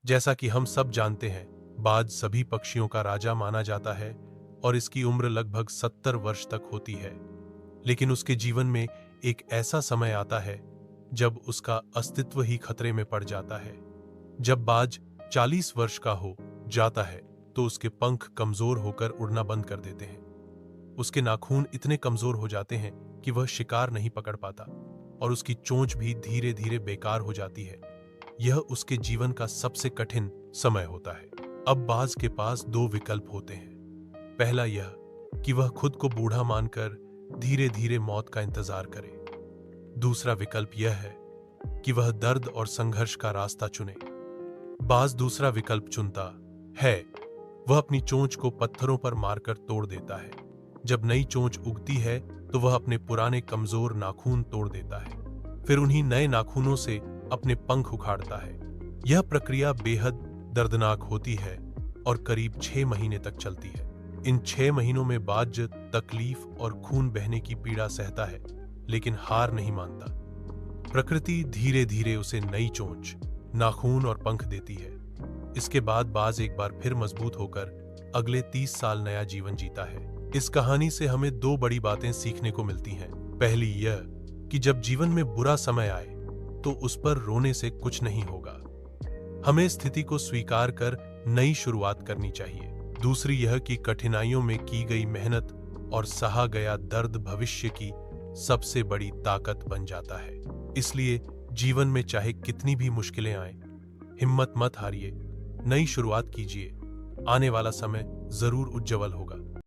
जैसा कि हम सब जानते हैं, बाज सभी पक्षियों का राजा माना जाता है और इसकी उम्र लगभग 70 वर्ष तक होती है। लेकिन उसके जीवन में एक ऐसा समय आता है जब उसका अस्तित्व ही खतरे में पड़ जाता है। जब बाज 40 वर्ष का हो जाता है तो उसके पंख कमजोर होकर उड़ना बंद कर देते हैं। उसके नाखून इतने कमजोर हो जाते हैं कि वह शिकार नहीं पकड़ पाता और उसकी चोंच भी धीरे धीरे बेकार हो जाती है। यह उसके जीवन का सबसे कठिन समय होता है। अब बाज के पास दो विकल्प होते हैं। पहला यह कि वह खुद को बूढ़ा मानकर धीरे धीरे मौत का इंतजार करे। दूसरा विकल्प यह है कि वह दर्द और संघर्ष का रास्ता चुने। बाज दूसरा विकल्प चुनता है। वह अपनी चोंच को पत्थरों पर मारकर तोड़ देता है। जब नई चोंच उगती है तो वह अपने पुराने कमजोर नाखून तोड़ देता है, फिर उन्हीं नए नाखूनों से अपने पंख उखाड़ता है। यह प्रक्रिया बेहद दर्दनाक होती है और करीब 6 महीने तक चलती है। इन 6 महीनों में बाज तकलीफ और खून बहने की पीड़ा सहता है, लेकिन हार नहीं मानता। प्रकृति धीरे धीरे उसे नई चोंच, नाखून और पंख देती है। इसके बाद बाज एक बार फिर मजबूत होकर अगले 30 साल नया जीवन जीता है। इस कहानी से हमें दो बड़ी बातें सीखने को मिलती हैं। पहली यह कि जब जीवन में बुरा समय आए तो उस पर रोने से कुछ नहीं होगा। हमें स्थिति को स्वीकार कर नई शुरुआत करनी चाहिए। दूसरी यह कि कठिनाइयों में की गई मेहनत और सहा गया दर्द भविष्य की सबसे बड़ी ताकत बन जाता है। इसलिए जीवन में चाहे कितनी भी मुश्किलें आए, हिम्मत मत हारिए, नई शुरुआत कीजिए। आने वाला समय जरूर उज्जवल होगा।